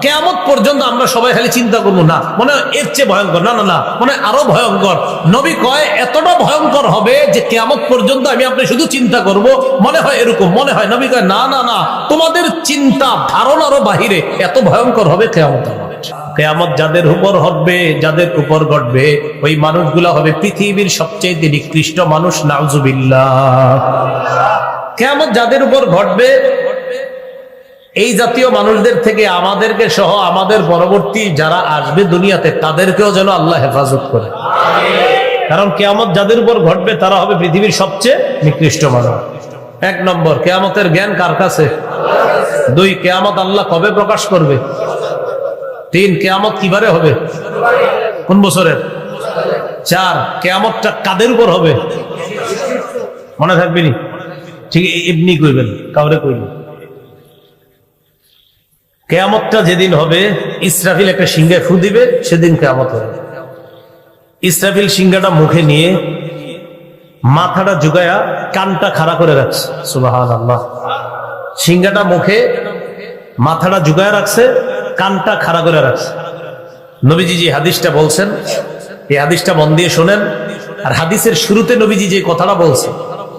কিয়ামত পর্যন্ত আমরা সবাই খালি চিন্তা করবো না মনে হয় এর চেয়ে ভয়ঙ্কর, না না না, মনে আরো ভয়ঙ্কর। নবী কয় এতটা ভয়ঙ্কর হবে যে কিয়ামত পর্যন্ত আমি আপনি শুধু চিন্তা করব মনে হয় এরকম, মনে হয়। নবী কয় না না না, তোমাদের চিন্তা ধারণারও বাহিরে এত ভয়ঙ্কর হবে কিয়ামত। কিয়ামত যাদের উপর হবে, যাদের উপর ঘটবে, ওই মানুষগুলা হবে পৃথিবীর সবচেয়ে নিকৃষ্ট মানুষ, নাউজুবিল্লাহ। কিয়ামত যাদের উপর ঘটবে, এই জাতীয় মানুষদের থেকে আমাদেরকে সহ আমাদের পরবর্তী যারা আসবে দুনিয়াতে তাদেরকেও যেন আল্লাহ হেফাজত করে। কারণ কিয়ামত যাদের উপর ঘটবে তারা হবে পৃথিবীর সবচেয়ে নিকৃষ্ট মানুষ। 1 নম্বর, কিয়ামতের জ্ঞান কার কাছে? 2, কিয়ামত আল্লাহ কবে প্রকাশ করবে? 3, কিয়ামত কিবারে হবে? কোন বছরের? 4, কিয়ামতটা কাদের উপর হবে? মনে থাকবে নি? ঠিক এমনি কইবেন, কাউরে কইবেন। কিয়ামতটা যেদিন হবে, ইসরাফিল একটা সিংহায় ফু দিবে, সেদিন কিয়ামত হবে। ইসরাফিল সিংহাটা মুখে নিয়ে মাথাটা ঝুঁকায়া কানটা খাড়া করে রাখছে, সুবহানাল্লাহ। সিংহাটা মুখে, মাথাটা ঝুঁকায়া রাখছে, কানটা খাড়া করে রাখছে। নবীজি যে হাদিসটা বলছেন, এই হাদিসটা মন দিয়ে শোনেন। আর হাদিসের শুরুতে নবীজি যে কথাটা বলছে,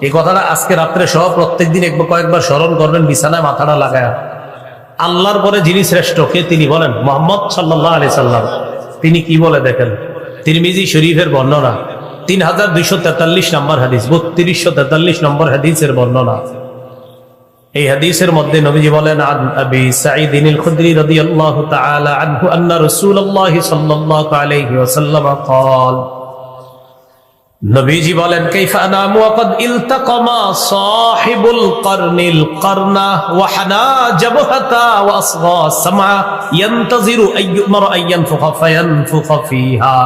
এই কথাটা আজকে রাত্রে সহ প্রত্যেকদিন কয়েকবার স্মরণ করবেন, বিছানায় মাথাটা লাগায়া। আল্লাহর পরে যিনি শ্রেষ্ঠ, কে? তিনি বলেন মুহাম্মদ সাল্লাল্লাহু আলাইহি সাল্লাম। তিনি কি বলে দেখেন, তিরমিজি শরীফের বর্ণনা 3243 নম্বর হাদিস, 3243 নম্বর হাদিসের বর্ণনা। এই হাদিসের মধ্যে নবীজি বলেন, আন আবি সাঈদ আল খুদরি রাদিয়াল্লাহু তাআলা আনহু আন্না রাসূলুল্লাহ সাল্লাল্লাহু আলাইহি ওয়াসাল্লাম قال, নবীজি বলেন, কাইফা আনামু ওয়া ক্বাদ ইলতাকামা সাহিবুল কারনিল কারনা ওয়া হানা জাবহাতা ওয়া আসগা সামআ ইয়ানতাজিরু আইয়ুমার আইয়ানফুখা ফায়ানফুখা ফিহা।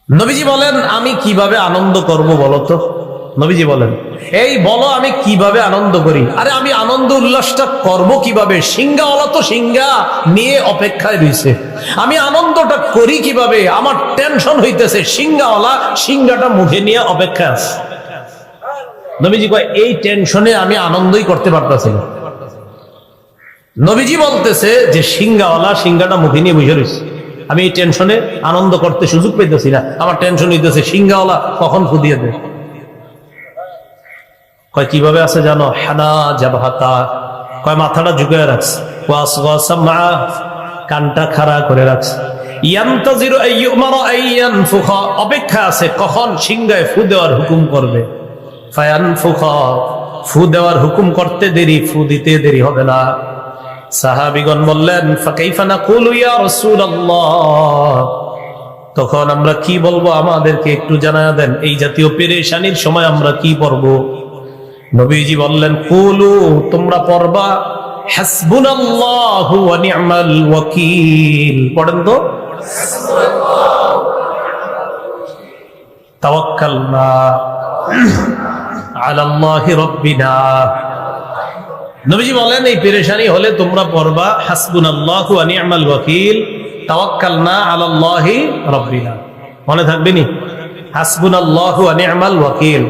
নবীজি বলেন, আমি কিভাবে আনন্দ করব বলো তো? নবীজি বলেন, এই বলো আমি কিভাবে আনন্দ করি? আরে আমি আনন্দ উল্লাসটা করব কিভাবে? সিংহাওয়ালা তো সিংহা নিয়ে অপেক্ষায় রয়েছে, আমি আনন্দটা করি কিভাবে? আমার টেনশন হইতেছে, সিংহাওয়ালা সিংহাটা মুখে নিয়ে অপেক্ষা আছে। নবীজি কয়, এই টেনশনে আমি আনন্দই করতে পারতেছি না। নবীজি বলতেছে যে সিংহাওয়ালা সিংহাটা মুখে নিয়ে বসে রয়েছে, আমি এই টেনশনে আনন্দ করতে সুযোগ পেতেছি না। আমার টেনশন হইতেছে সিংহাওয়ালা কখন ফুদিয়ে দেয়। কয় কিভাবে আছে জানো? হানা জাবহাতা, কয় মাথাটা ঝুঁকায় রাখছে, ওয়াসগা সামআ, কানটা খাড়া করে রাখছে, ইয়ানতাজিরু আইয়ুমার আইয়ানফুখা, অপেক্ষা আছে কখন সিংহায় ফু দেওয়ার হুকুম করবে। ফায়ানফুখা, ফু দেওয়ার হুকুম করতে দেরি, ফু দিতে দেরি হবে না। সাহাবীগণ বললেন, ফাকাইফা নাকুলু ইয়া রাসূলুল্লাহ, তখন আমরা কি বলবো? আমাদেরকে একটু জানায়া দেন, এই জাতীয় পেরেশানির সময় আমরা কি পড়বো? নবীজি বললেন, কুলু, তোমরা পড়বা হাসবুনাল্লাহু ওয়া নি'মাল ওয়াকিল। পড়েন তো, তাওয়াক্কালনা আলাল্লাহি রাব্বিনা। নবীজি বলেন, এই পেরেশানি হলে তোমরা পড়বা হাসবুনাল্লাহু ওয়া নি'মাল ওয়াকিল, তাওয়াক্কালনা আলাল্লাহি রাব্বিনা। মনে থাকবে নি? হাসবুনাল্লাহু ওয়া নি'মাল ওয়াকিল,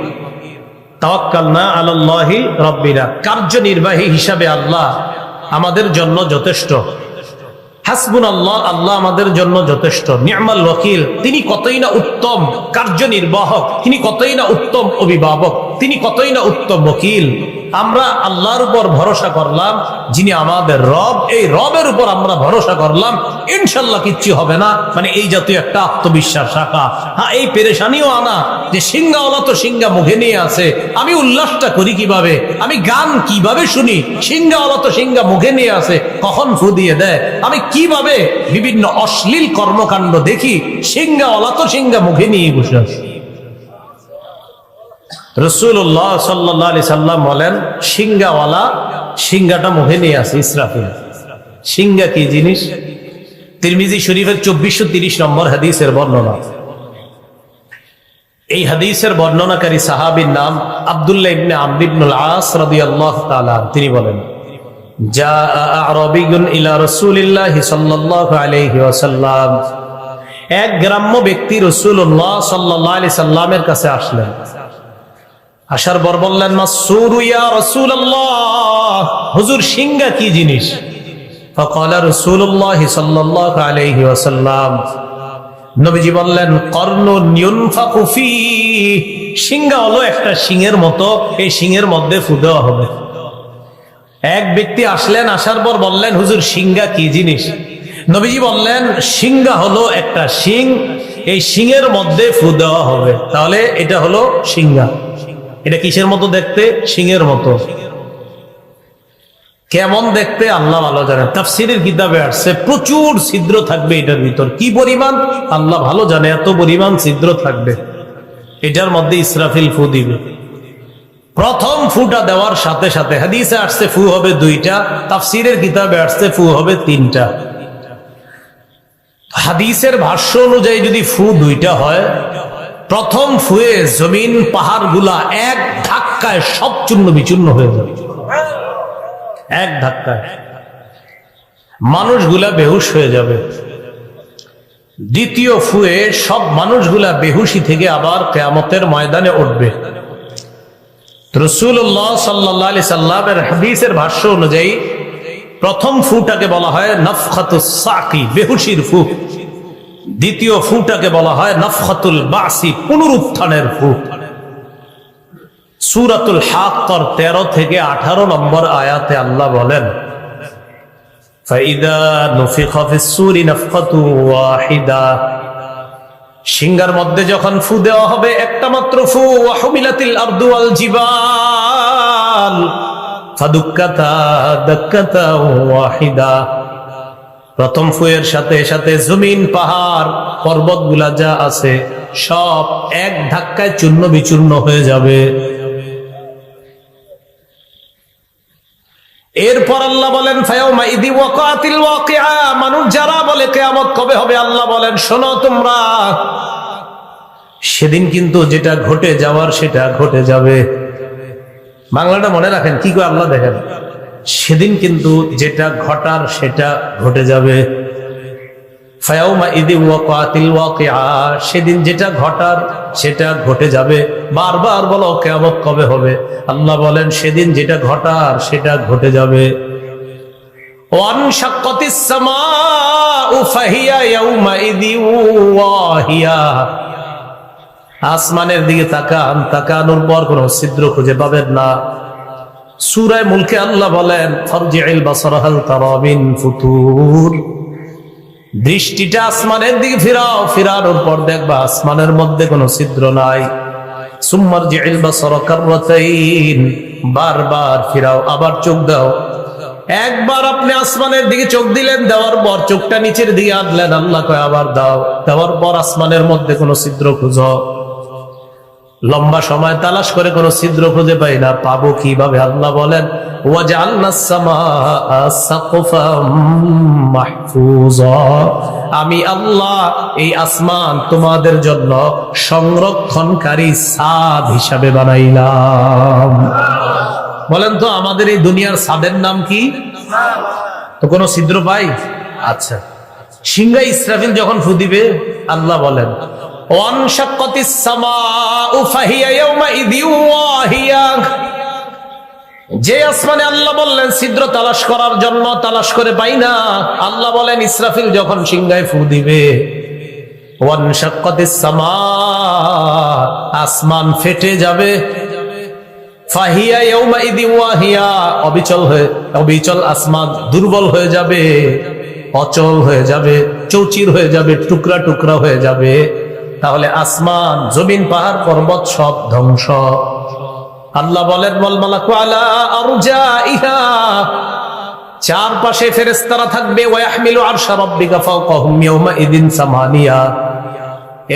তাওয়াক্কালনা আলাল্লাহি রাব্বিনা। কার্যনির্বাহী হিসাবে আল্লাহ আমাদের জন্য যথেষ্ট। হাসবুনাল্লাহ, আল্লাহ আমাদের জন্য যথেষ্ট। নি'মাল ওয়াকিল, তিনি কতই না উত্তম কার্যনির্বাহক, তিনি কতই না উত্তম অভিভাবক, তিনি কতই না উত্তম ওকিল। আমরা আল্লাহর উপর ভরসা করলাম, যিনি আমাদের রব, এই রবের উপর আমরা ভরসা করলাম, ইনশাল্লাহ কিচ্ছু হবে না। মানে এই জাতীয় একটা আত্মবিশ্বাস রাখা। হ্যাঁ, এই পেরেশানিও আনা যে সিংহাওয়ালা তো সিংহা মুখে নিয়ে আছে, আমি উল্লাসটা করি কিভাবে? আমি গান কিভাবে শুনি? সিংহাওয়ালা তো সিংহা মুখে নিয়ে আছে, কখন ফু দিয়ে দেয়? আমি কিভাবে বিভিন্ন অশ্লীল কর্মকাণ্ড দেখি? সিংহাওয়ালা তো সিংহা মুখে নিয়ে বসে আছে। রাসূলুল্লাহ সাল্লাল্লাহু আলাইহি সাল্লাম বলেন, সিংহাওয়ালা সিংহাটা মুখে নিয়ে আছে, ইসরাফিল। সিংহা কি জিনিস? তিরমিজি শরীফের 2430 নম্বর হাদিসের বর্ণনা। এই হাদিসের বর্ণনাকারী সাহাবীর নাম আব্দুল্লাহ ইবনে আমর ইবনুল আস রাদিয়াল্লাহু তাআলা। তিনি বলেন, জাআ আরাবিয়ুন ইলা রাসূলিল্লাহি সাল্লাল্লাহু আলাইহি ওয়াসাল্লাম, এক গ্রাম্য ব্যক্তি রাসূলুল্লাহ সাল্লাল্লাহু আলাইহি সাল্লামের কাছে আসলেন। আসার পর বললেন, মাসসুরু ইয়া রাসূলুল্লাহ, হুজুর সিংহা কি জিনিস? فقال رسول الله صلى الله عليه وسلم নবীজি বললেন কর্নুন ইউনফাকু ফি, সিংহা হলো একটা সিংহের মতো, এই সিংহের মধ্যে ফু দেওয়া হবে। এক ব্যক্তি আসলেন, আসার পর বললেন হুজুর সিংহা কি জিনিস? নবীজি বললেন সিংহা হলো একটা সিং, এই সিংহের মধ্যে ফু দেওয়া হবে। তাহলে এটা হলো সিংহা। এটা কিসের মতো দেখতে? সিংহের মতো। কেমন দেখতে আল্লাহ ভালো জানেন। তাফসীরের কিতাবে আসছে প্রচুর ছিদ্র থাকবে এটার ভিতর, কি পরিমাণ আল্লাহ ভালো জানে, এত পরিমাণ ছিদ্র থাকবে। এটার মধ্যে ইসরাফিল ফু দিবে। প্রথম ফুটা দেওয়ার সাথে সাথে হাদিসে আসছে ফু হবে 2টা, তাফসীরের কিতাবে আসছে ফু হবে 3টা। হাদিসের ভাষ্য অনুযায়ী যদি ফু 2টা হয়, প্রথম ফুয়ে জমিন পাহাড় গুলা এক ধাক্কায় সব চূর্ণ বিচূর্ণ হয়ে যাবে। এক ধাক্কায় মানুষগুলা বেহুশ হয়ে যাবে। দ্বিতীয় ফুয়ে সব মানুষগুলা বেহুশি থেকে আবার কিয়ামতের ময়দানে উঠবে। রাসূলুল্লাহ সাল্লাল্লাহু আলাইহি সাল্লামের হাদিসের ভাষ্য অনুযায়ী প্রথম ফুটাকে বলা হয় নাফখাতুস সাকি, বেহুশির ফু। দ্বিতীয় ফুটাকে বলা হয় নাফখাতুল বাসি, পুনরুত্থানের ফু। সূরাতুল হাক্কার 13 থেকে 18 নম্বর আয়াতে আল্লাহ বলেন ফাইদা নুফিখা ফিস সূরি নাফখাতু ওয়াহিদা, সিংহার মধ্যে যখন ফু দেওয়া হবে একটা মাত্র ফু, ওয়া হুমিলাতিল আরদু ওয়াল জিবাল ফাদুক্কাতা দাক্কাতা ওয়াহিদা, প্রথম ফুয়ের সাথে সাথে জমিন পাহাড় পর্বতগুলা যা আছে সব এক ধাক্কায় চূর্ণ বিচূর্ণ হয়ে যাবে। এরপর আল্লাহ বলেন ফায়াউমা ইদি ওয়াকাতিল ওয়াকিআ, মানুষ যারা বলে কিয়ামত কবে হবে, আল্লাহ বলেন শোনো তোমরা, সেদিন কিন্তু যেটা ঘটে যাওয়ার সেটা ঘটে যাবে। বাংলাটা মনে রাখেন, কি করে আল্লাহ দেখেন, সেদিন কিন্তু যেটা ঘটার সেটা ঘটে যাবে। ফায়াউমা ইদি ওয়াকাতিল ওয়াকিআ, সেদিন যেটা ঘটার সেটা ঘটে যাবে। বারবার বলো কিয়ামত কবে হবে, আল্লাহ বলেন সেদিন যেটা ঘটার সেটা ঘটে যাবে। ওয়ানশাক্কাতিস সামাউ ফাহিয়া ইয়াউমাইদি ওয়াহিয়া, আসমানের দিকে তাকান, তাকানোর পর কোনো ছিদ্র খুঁজে পাবেন না। সূরা মুলকে আল্লাহ বলেন ফারজি'ল বাসারা হাল তারা মিন ফুতুর, দৃষ্টিটা আসমানের দিকে ফিরাও, ফিরানোর পর দেখবা আসমানের মধ্যে কোনো ছিদ্র নাই। সুম্মারজি'ল বাসারা কাররাতাইন, বারবার ফিরাও, আবার চোখ দাও। একবার আপনি আসমানের দিকে চোখ দিলেন, দেওয়ার পর চোখটা নিচের দিকে আনলেন, আল্লাহ কয় আবার দাও, দেওয়ার পর আসমানের মধ্যে কোনো ছিদ্র খুঁজো। লম্বা সময় তালাশ করে কোনো ছিদ্র খুঁজে পাই না, পাবো কিভাবে? আল্লাহ বলেন ওয়াজআলনাস সামাআ সাকফাম মাহফুজা, আমি আল্লাহ এই আসমান তোমাদের জন্য সংরক্ষণকারী ছাদ হিসাবে বানাইলাম। বলেন তো আমাদের এই দুনিয়ার ছাদের নাম কি? তো কোনো ছিদ্র পাই? আচ্ছা, সিংহা ইসরাফিল যখন ফু দিবে আল্লাহ বলেন ওয়ানশাক্কাতিস সামাউ ফাহিয়া ইয়াউমাইদি ওয়াহিয়া, যে আসমানে আল্লাহ বললেন ছিদ্র তালাশ করার জন্য, তালাশ করে পাই না, আল্লাহ বলেন ইসরাফিল যখন সিংহায় ফু দিবে ওয়ানশাক্কাতিস সামা, আসমান ফেটে যাবে। ফাহিয়া ইয়াউমাইদি ওয়াহিয়া, অবিচল আসমান দুর্বল হয়ে যাবে, অচল হয়ে যাবে, চৌচির হয়ে যাবে, টুকরা টুকরা হয়ে যাবে। তাহলে আসমান জমিন পাহাড় পর্বত সব ধ্বংস। আল্লাহ বলেন ওয়াল মালাকু আলা আরজাইহা, চারপাশে ফেরেশতারা থাকবে। ওয়া ইয়াহমিলু আরশা রাব্বিকা ফাওকাহুম ইয়াওমাইদিন সামানিয়া,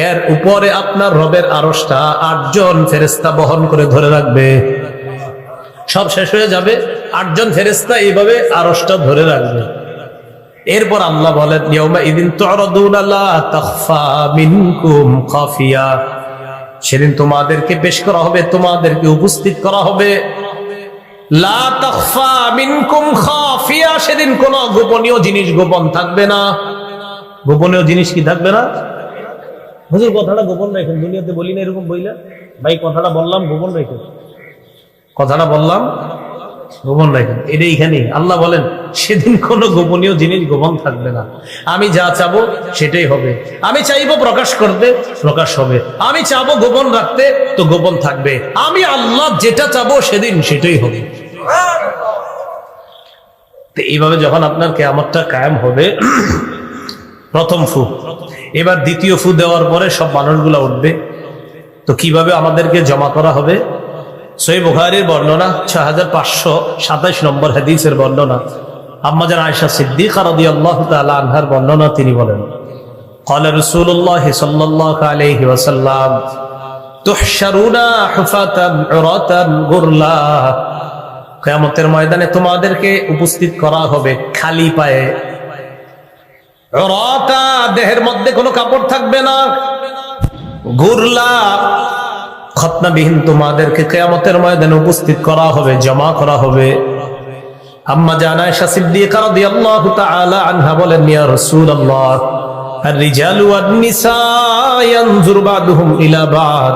এর উপরে আপনার রবের আরশটা 8 জন ফেরেশতা বহন করে ধরে রাখবে। সব শেষ হয়ে যাবে, 8 জন ফেরেশতা এইভাবে আরশটা ধরে রাখবে। এরপর আল্লাহ বলেন ইয়াউমাইদিন তু'রাদুনা লা তাখফা মিনকুম খাফিয়া, সেদিন তোমাদেরকে পেশ করা হবে, তোমাদেরকে উপস্থিত করা হবে। লা তাখফা মিনকুম খাফিয়া, সেদিন কোন গোপনীয় জিনিস গোপন থাকবে না। গোপনীয় জিনিস কি থাকবে না? হুজুর কথাটা গোপন রাখেন, দুনিয়াতে বলি না এরকম বইলা। ভাই কথাটা বললাম গোপন রেখে, কথাটা বললাম গোপন রাখেন, এটা এইখানেই আল্লাহ বলেন সেদিন কোনো গোপনীয় জিনিস গোপন থাকবে না। আমি যা চাবো সেটাই হবে। আমি চাইবো প্রকাশ করতে, প্রকাশ হবে। আমি চাবো গোপন রাখতে, তো গোপন থাকবে। আমি আল্লাহ যেটা চাবো সেদিন সেটাই হবে। তো এইভাবে যখন আপনার কিয়ামতটা কায়েম হবে, প্রথম ফু, এবার দ্বিতীয় ফু দেওয়ার পরে সব মানুষগুলা উঠবে। তো কিভাবে আমাদেরকে জমা করা হবে? সহিহ বুখারীর বর্ণনা 6527 নম্বর হাদিসের বর্ণনা, আম্মা জান আয়েশা সিদ্দিকা রাদিয়াল্লাহু তাআলা আনহার বর্ণনা। তিনি বলেন, ক্বালা রাসূলুল্লাহ সাল্লাল্লাহু আলাইহি ওয়াসাল্লাম, তুহশারুনা হুফাতান উরাতান গুরলা। কিয়ামতের ময়দানে তোমাদেরকে উপস্থিত করা হবে খালি পায়ে, উরাতা, দেহের মধ্যে কোনো কাপড় থাকবে না, গুরলা, খতনাবিহীন তোমাদেরকে কিয়ামতের ময়দানে উপস্থিত করা হবে, জমা করা হবে। আম্মা জান আয়েশা সিদ্দিকা রাদিয়াল্লাহু তাআলা আনহা বলেন, ইয়া রাসূলুল্লাহ, আর-রিজালু ওয়ান-নিসা ইয়ানজুরু বা'দুহুম ইলা বা'দ।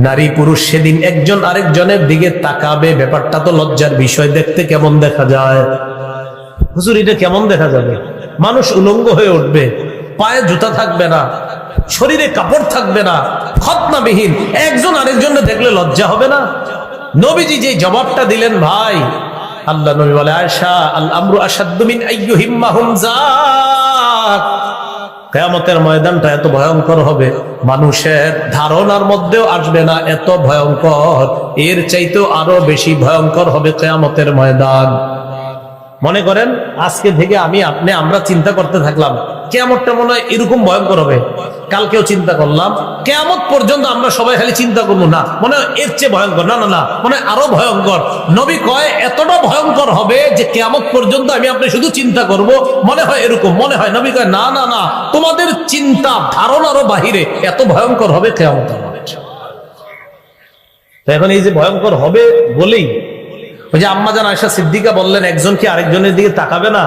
নারী পুরুষ সেদিন একজন আরেকজনের দিকে তাকাবে। ব্যাপারটা তো লজ্জার বিষয়। দেখতে কেমন দেখা যায়? হুজুর, এটা কেমন দেখা যাবে? মানুষ উলঙ্গ হয়ে উঠবে, পায়ে জুতা থাকবে না, শরীরে কাপড় থাকবে না, খতনাবিহীন, একজন আরেকজনকে দেখলে লজ্জা হবে না? নবীজি যে জবাবটা দিলেন, ভাই, আল্লাহ নবী বলে, আয়েশা, আল আমরু আশাদ্দু মিন আইয়ুহিম্মাহুম যাক। কিয়ামতের ময়দানটা এত ভয়ঙ্কর হবে, মানুষের ধারণার মধ্যেও আসবে না, এত ভয়ঙ্কর। এর চাইতেও আরো বেশি ভয়ঙ্কর হবে কিয়ামতের ময়দান। মনে করেন আজকে থেকে আমি আপনি আমরা চিন্তা করতে থাকলাম কিয়ামতটা মনে হয় এরকম ভয়ঙ্কর হবে, কালকেও চিন্তা করলাম, কিয়ামত পর্যন্ত আমরা সবাই খালি চিন্তা করবো না, মনে হয় এর চেয়ে ভয়ঙ্কর, না না না, মনে হয় আরো ভয়ঙ্কর। নবী কয় এতটা ভয়ঙ্কর হবে যে কিয়ামত পর্যন্ত আমি আপনি শুধু চিন্তা করব, মনে হয় এরকম, মনে হয়। নবী কয় না না না, তোমাদের চিন্তা ধারণারও বাহিরে, এত ভয়ঙ্কর হবে কিয়ামত। এখন এই যে ভয়ঙ্কর হবে বলেই ওই যে আম্মা জান আয়েশা সিদ্দিকা বললেন, একজন কি আরেকজনের দিকে তাকাবে না?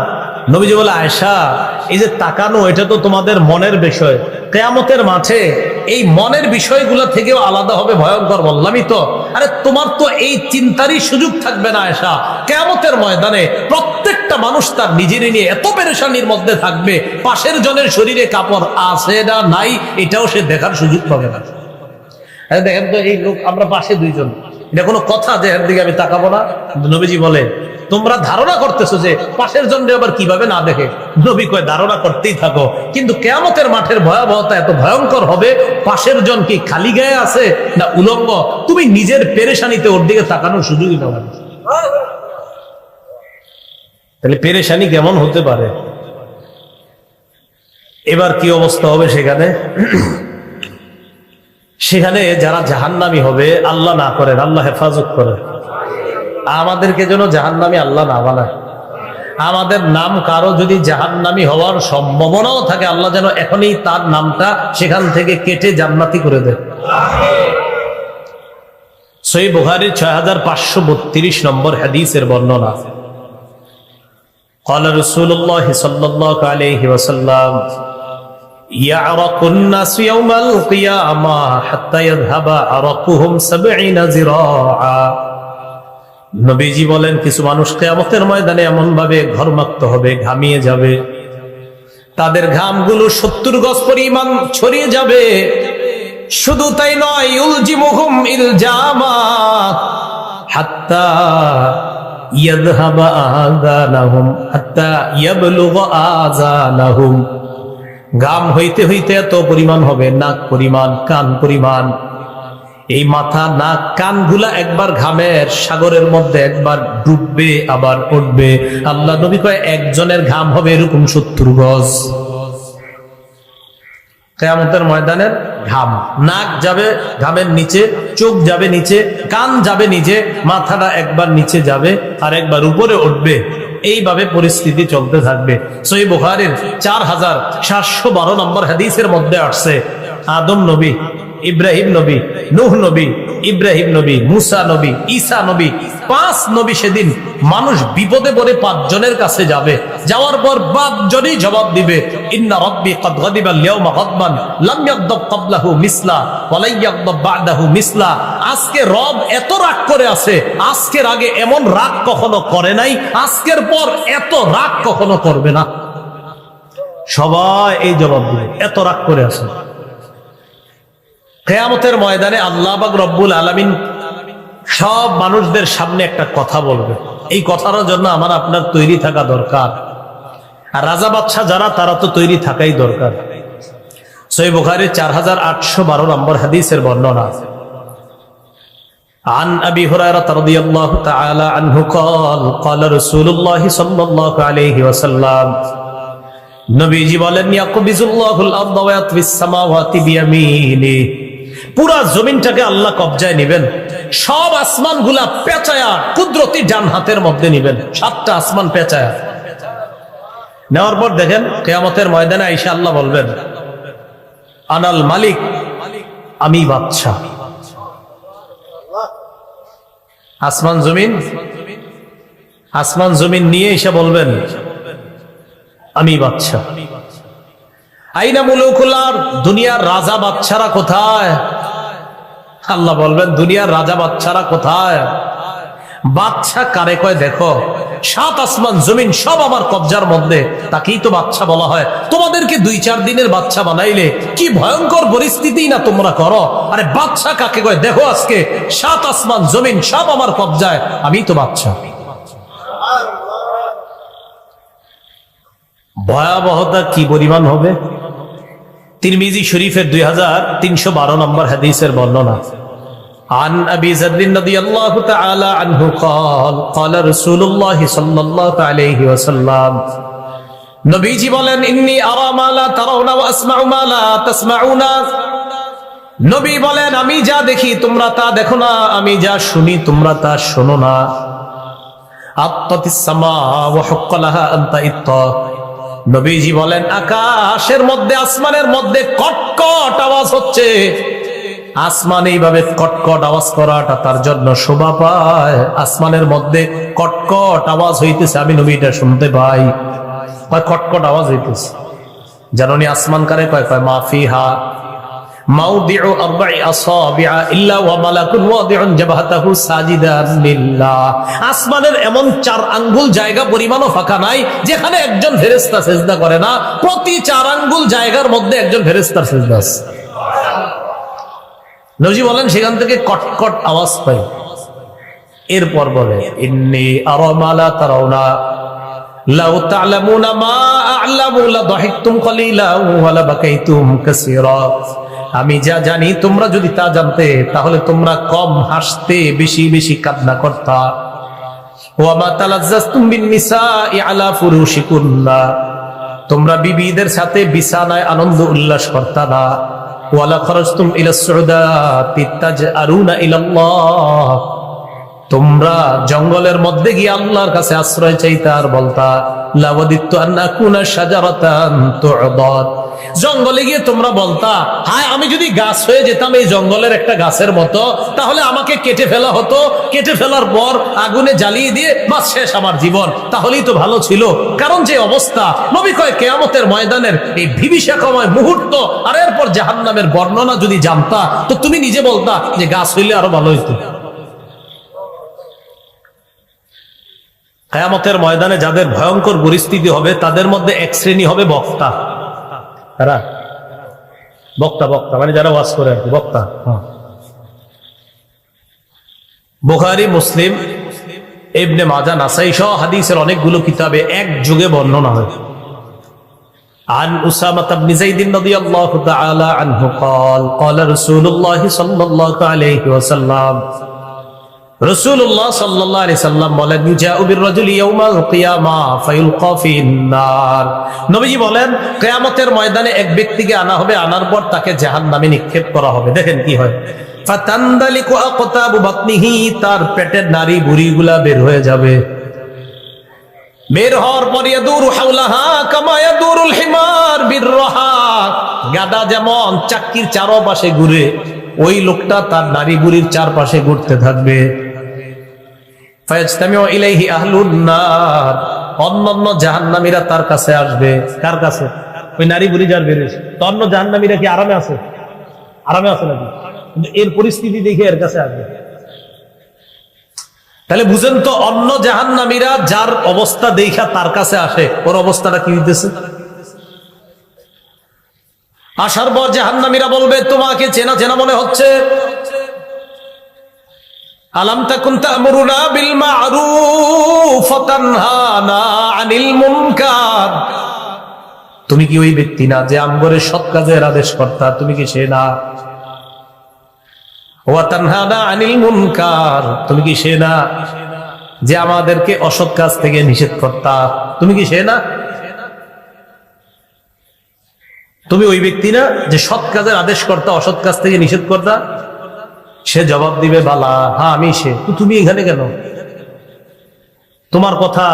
নবীজি বলে, আয়েশা, এই যে তাকানো, এটা তো তোমাদের মনের বিষয়। কিয়ামতের মাঠে এই মনের বিষয়গুলো থেকেও আলাদা হবে ভয়ঙ্কর, বললামই তো। আরে তোমার তো এই চিন্তারই সুযোগ থাকবে না আয়েশা। কিয়ামতের ময়দানে প্রত্যেকটা মানুষ তার নিজেরই নিয়ে এত পেরেশানির মধ্যে থাকবে, পাশের জনের শরীরে কাপড় আছে না নাই এটাও সে দেখার সুযোগ পাবে না। দেখেন তো, এই লোক, আমরা পাশে দুইজন, এটা কোনো কথা যে এর দিকে আমি তাকাবো না? নবীজি বলে, তোমরা ধারণা করতেছো যে পাশের জন্য আবার কিভাবে না দেখে। নবী কয়, ধারণা করতেই থাকো, কিন্তু কিয়ামতের মাঠের ভয়াবহতা এত ভয়ঙ্কর হবে, পাশের জন কি খালি গায়ে আছে না উলঙ্গ, তুমি নিজের পেরেশানিতে ওর দিকে তাকানোর সুযোগই পাবে না। তাহলে পেরেশানি কেমন হতে পারে? এবার কি অবস্থা হবে সেখানে? সেখানে যারা জাহান্নামী হবে, আল্লাহ না করেন, আল্লাহ হেফাজত করেন, আমাদেরকে যেন জাহান্নামী আল্লাহ না বানায়। আমাদের নাম কারো যদি জাহান্নামী হওয়ার সম্ভাবনাও থাকে, আল্লাহ যেন এখনই তার নামটা সেখান থেকে কেটে জান্নাতি করে দেয়। সহিহ বুখারীর 6532 নম্বর হাদিসের বর্ণনা, قال رسول الله صلى الله عليه وسلم, يعرق الناس يوم القيامة حتى يذهب عرقهم 70 ذراعا। নবীজি বলেন, কিছু মানুষ কিয়ামতের ময়দানে এমন ভাবে ঘর্মাক্ত হবে, ঘামিয়ে যাবে, তাদের ঘামগুলো 70 গজ পরিমাণ ছড়িয়ে যাবে। শুধু তাই নয়, ইলজিমুহুম ইলজামা হাত্তা ইয়াযহাবা আযানাহুম হাত্তা ইয়াবলুগা আযানাহুম। ঘাম হইতে হইতে এত পরিমাণ হবে, নাক পরিমাণ, কান পরিমাণ। এই মাথা, নাক, কানগুলা একবার ঘামের সাগরের মধ্যে একবার ডুববে আবার উঠবে। আল্লাহ নবী কয়, একজনের ঘাম হবে এরকম 70 গজ। কিয়ামতের ময়দানের ঘাম, নাক যাবে ঘামের নিচে, চোখ যাবে নিচে, কান যাবে নিচে, মাথাটা একবার নিচে যাবে আর একবার উপরে উঠবে। এইভাবে পরিস্থিতি চলতে থাকবে। সহিহ বুখারীর 4712 নম্বর হাদিসের মধ্যে আসছে, আদম নবী ইব্রাহিম নবী, নূহ নবী, ইব্রাহিম নবী, মুসা নবী, ঈসা নবী, 5 নবী সেদিন মানুষ বিপদে পড়ে 5 জনের কাছে যাবে। যাওয়ার পর 5 জনই জবাব দিবে, ইন্না রাব্বি ক্বাদ গাদিবা আল-ইয়াওমা গাদবান লাম ইয়াগদাব ক্বাবলাহু মিসলা ওয়া লা ইয়াগদাব বা'দাহু মিসলা। আজকে রব এত রাগ করে আছে, আজকের আগে এমন রাগ কখনো করে নাই, আজকের পর এত রাগ কখনো করবে না। সবাই এই জবাব দিবে, এত রাগ করে আছে। কিয়ামতের ময়দানে আল্লাহ পাক রব্বুল আলামিন সব মানুষদের সামনে একটা কথা বলবে। এই কথার জন্য আমার আপনার তৈরি থাকা দরকার। আর রাজা বাদশা যারা, তারা তো তৈরি থাকাই দরকার। সহিহ বুখারীর 4812 নম্বর হাদিসের বর্ণনা। عن أبي هريرة رضي الله تعالى عنه قال قال رسول الله صلى الله عليه وسلم নবীজি বলেন, ইয়াকবিজুল্লাহুল আরদ ওয়া ইয়াতবিস সামাওয়াতি বিয়ামিনি। পুরা জমিনটাকে আল্লাহ কবজায় নেবেন, সব আসমানগুলা পেঁচায়া কুদরতি ডান হাতের মধ্যে নেবেন, 7টা আসমান পেঁচায়া নেওয়ার পর দেখেন কিয়ামতের ময়দানে আয়েশা আল্লাহ বলবেন, আনাল মালিক, আমি বাদশা। আসমান জমিন নিয়ে এসে বলবেন, আমি বাদশা। আইনা মুলুকুল আরদ, দুনিয়ার রাজা বাদশারা কোথায়? আল্লাহ বলবেন, দুনিয়ার রাজা বাদশারা কোথায়? বাদশা কারে কয় দেখো, 7 আসমান জমিন সব আমার কবজার মধ্যে, তাকেই তো বাদশা বলা হয়। তোমাদেরকে 2-4 দিনের বাদশা বানাইলে কি ভয়ঙ্কর পরিস্থিতি না তোমরা করো। আরে বাদশা কাকে কয় দেখো, আজকে 7 আসমান জমিন সব আমার কবজায়, আমি তো বাদশা। ভয়াবহতা কি পরিমাণ হবে। তিরমিজি শরীফের 2312 নম্বর হাদিসের বর্ণনা। عن أبي ذر رضي الله تعالى عنه قال قال رسول الله صلى الله عليه وسلم নবীজি বলেন, ইন্নী আরা মা লা তারাউনা ওয়া আসমাউ মা লা তাসমাউনা। নবী বলেন, আমি যা দেখি তোমরা তা দেখো না, আমি যা শুনি তোমরা তা শোনো না। আত্তাতিস সামা ওয়া হুক্কালাহা আনতা ইত্তা। নবীজি বলেন, আকাশের মধ্যে, আসমানের মধ্যে কটকট আওয়াজ হচ্ছে। আসমান এইভাবে কটকট আওয়াজ করাটা তার জন্য শোভা পায়। আসমানের মধ্যে কটকট আওয়াজ হইতেছে, আমি নবীটা শুনতে পাই। কটকট আওয়াজ হইতেছে, জানি আসমান কারে কয়? কয় মাফিহা মাউদিউ আরবাই আসাবিআ ইল্লা ওয়া মালাকুন ওয়াদিউন জাবহাতাহু সাজিদান লিল্লাহ। আসমানের এমন 4 আঙ্গুল জায়গা পরিমাণও ফাঁকা নাই যেখানে একজন ফেরেশতা সিজদা করে না। প্রতি 4 আঙ্গুল জায়গার মধ্যে একজন ফেরেশতার সিজদা আছে। নবী বলেন, সেখান থেকে কটকট আওয়াজ পাই। এরপর বলে, ইন্নী আরা মা লা তারাউনা লাউ তা'লামুনা মা আ'লামু লা দাহিকতুম কালিলান ওয়া লা বাকাইতুম কাসীরা। আমি যা জানি তোমরা যদি তা জানতে, তাহলে তোমরা কম হাসতে, বেশি বেশি কান্না করতা। ওয়া মা তালাজ্জাজতুম বিন নিসাই আলা ফুরুশিকুন্না। তোমরা বিবিদের সাথে বিছানায় আনন্দ উল্লাস করতা না। ওয়ালা খরজতুম ইলা সুউদাতি তাজআরুনা ইলাল্লাহ। তোমরা জঙ্গলের মধ্যে গিয়ে আল্লাহর কাছে আশ্রয় চাইতা আর বলতা, লাওয়াদিতু আন আকুনা শাজারাতান তু'দাদ। জঙ্গলে গিয়ে তোমরা বলতা, হায় আমি যদি গাছ হয়ে যেতাম এই জঙ্গলের একটা গাছের মতো, তাহলে আমাকে কেটে ফেলা হতো, কেটে ফেলার পর আগুনে জ্বালিয়ে দিয়ে বাস শেষ আমার জীবন, তাহলেই তো ভালো ছিল। কারণ যে অবস্থা, নবী কয় কিয়ামতের ময়দানের এই বিভীষিকাময় মুহূর্ত আর এরপর জাহান্নামের বর্ণনা যদি জানতা, তো তুমি নিজে বলতা যে গাছ হইলে আরো ভালো হইতো। কিয়ামতের ময়দানে যাদের ভয়ঙ্কর পরিস্থিতি হবে, তাদের মধ্যে এক শ্রেণী হবে বক্তা। তারা বক্তা মানে যারা ওয়াজ করে আর কি, বক্তা। বুখারী, মুসলিম, ইবনে মাজাহ, নাসাই সহ হাদিসের অনেকগুলো কিতাবে এক যুগে বর্ণনা হয়। عن أسامة بن زيد رضي الله تعالى عنه قال قال رسول الله صلى الله عليه وسلم রাসূলুল্লাহ সাল্লাল্লাহু আলাইহি সাল্লাম বলেন, ইউজাউ বির-রাজুলি ইয়াউমাল কিয়ামা ফায়ুলকা ফিন-নার। নবীজি বলেন, কিয়ামতের ময়দানে এক ব্যক্তিকে আনা হবে, আনার পর তাকে জাহান্নামে নিক্ষেপ করা হবে। দেখেন কি হয়, ফাতানদালিকু আকতাবু বাতনিহি, তার পেটের নাড়ি বুড়িগুলা বের হয়ে যাবে। বের হওয়ার পর ইয়াদুরু হাওলাহা কামা ইয়াদুরুল হিমার বির-রাহা, গাধা যেমন চাক্কির চারপাশে ঘুরে, ওই লোকটা তার নারী বুড়ির চারপাশে ঘুরতে থাকবে। ফায়াজতামিউ ইলাইহি আহলুন নার, অন্যান্য জাহান্নামীরা তার কাছে আসবে। কার কাছে? ওই নারী বুড়ি যার বেরিয়েছে। তো অন্য জাহান্নামীরা কি আরামে আছে? আরামে আছে নাকি? কিন্তু এর পরিস্থিতি দেখে এর কাছে আসবে। তাহলে বুঝেন তো, অন্য জাহান্নামীরা যার অবস্থা দেখা তার কাছে আসে, ওর অবস্থাটা কি হইতেছে? আসার পর জাহান্নামীরা বলবে, তোমাকে চেনা চেনা মনে হচ্ছে। আলাম তাকুন তা'মুরুনা বিল মা'রুফ ওয়া তানহানা আনিল মুনকার, তুমি কি ওই ব্যক্তি না যে আমগরে সৎ কাজের আদেশ কর্তা? তুমি কি সে না? ওয়া তানহানা আনিল মুনকার, তুমি কি সে না যে আমাদেরকে অসৎ কাজ থেকে নিষেধ কর্তা? তুমি কি সে না? তুমি ওই ব্যক্তি না যে সৎ কাজের আদেশ কর্তা, অসৎ কাজ থেকে নিষেধ কর্তা? সে জবাব দিবে, বালা, হ্যাঁ আমি সে। তো তুমি এখানে কেন? তোমার কথা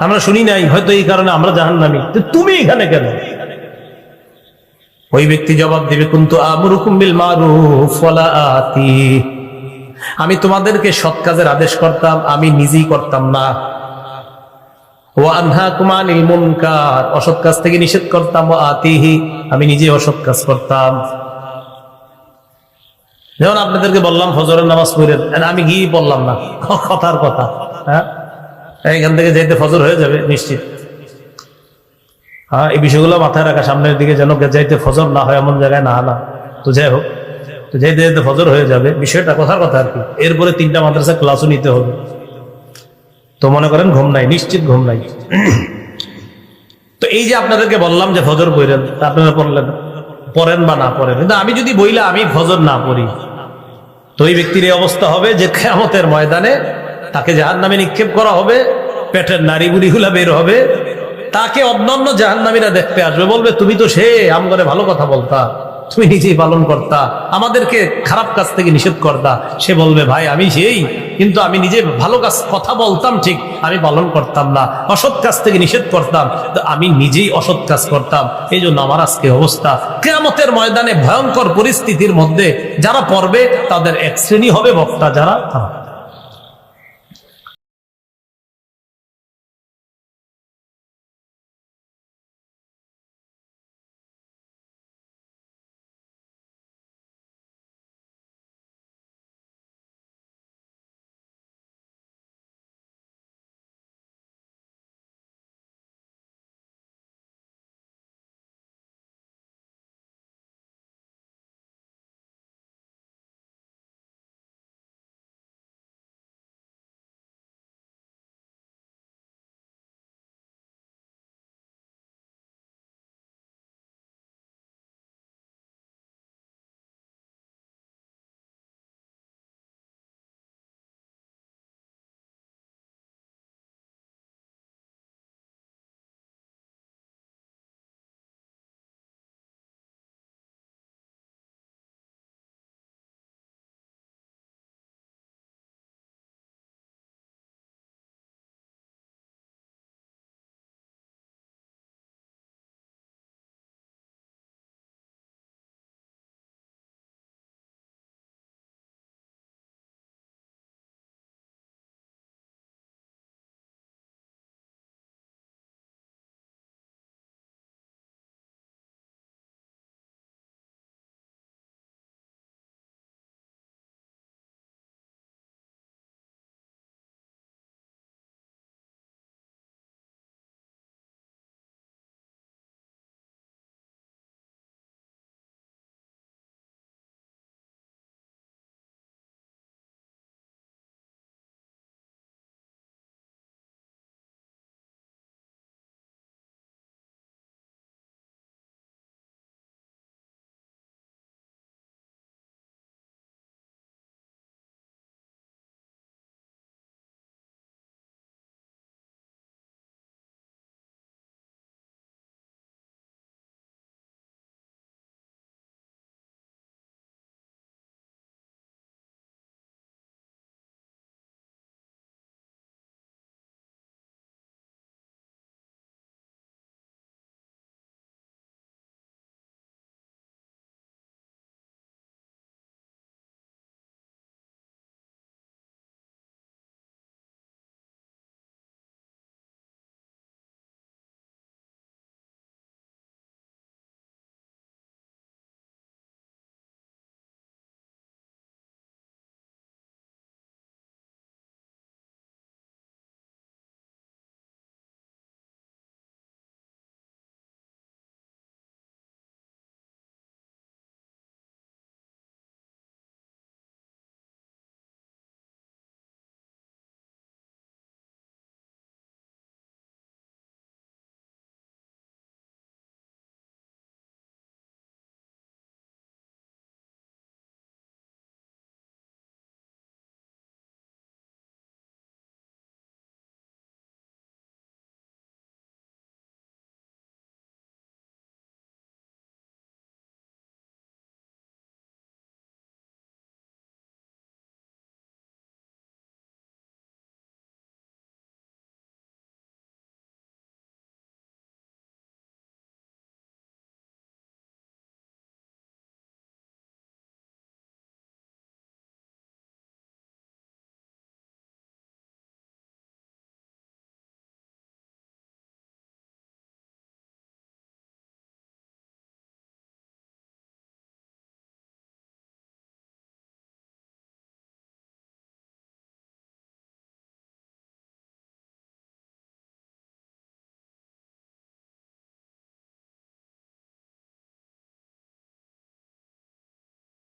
আমরা শুনি নাই, হয়তো এই কারণে আমরা জাহান্নামী। তুমি এখানে কেন? ওই ব্যক্তি জবাব দিবে, কুনতু আমুরুকুম বিল মারুফ ওয়ালা আতি, আমি তোমাদেরকে সৎ কাজের আদেশ করতাম, আমি নিজেই করতাম না। ওয়া আনহাকুম আনিল মুনকার, অসৎ কাজ থেকে নিষেধ করতাম। ওয়া আতিহি, আমি নিজে অসৎ কাজ করতাম। যেমন আপনাদেরকে বললাম ফজরের নামাজ পড়েন, আমি গিয়ে বললাম না, কথার কথা। হ্যাঁ, এখান থেকে যেতে ফজর হয়ে যাবে নিশ্চিত। হ্যাঁ, এই বিষয়গুলো মাথায় রাখা, সামনের দিকে যেন যাইতে ফজর না হয় এমন জায়গায় না আনা। তো যাই হোক, তো যেতে যেতে ফজর হয়ে যাবে, বিষয়টা কথার কথা আর কি। এরপরে 3টা মাদ্রাসা ক্লাসও নিতে হবে। তো মনে করেন ঘুম নাই, নিশ্চিত ঘুম নাই। তো এই যে আপনাদেরকে বললাম যে ফজর পড়েন, আপনারা পড়লেন, পড়েন বা না পড়েন, কিন্তু আমি যদি বইলা আমি ফজর না পড়ি, তো এই ব্যক্তির এই অবস্থা হবে যে কিয়ামতের ময়দানে তাকে জাহান্নামে নিক্ষেপ করা হবে, পেটের নারী বুড়িগুলা বের হবে, তাকে অন্যান্য জাহান্নামীরা দেখতে আসবে, বলবে, তুমি তো সে আমগরে ভালো কথা বলতা, তুমি নিজেই পালন করতা, আমাদেরকে খারাপ কাজ থেকে নিষেধ করতা। সে বলবে, ভাই আমি সেই, কিন্তু আমি নিজে ভালো কাজ কথা বলতাম ঠিক, আমি পালন করতাম না, অসৎ কাজ থেকে নিষেধ করতাম, তো আমি নিজেই অসৎ কাজ করতাম, এই জন্য আমার আজকে অবস্থা। কিয়ামতের ময়দানে ভয়ঙ্কর পরিস্থিতির মধ্যে যারা পড়বে তাদের এক শ্রেণী হবে বক্তা, যারা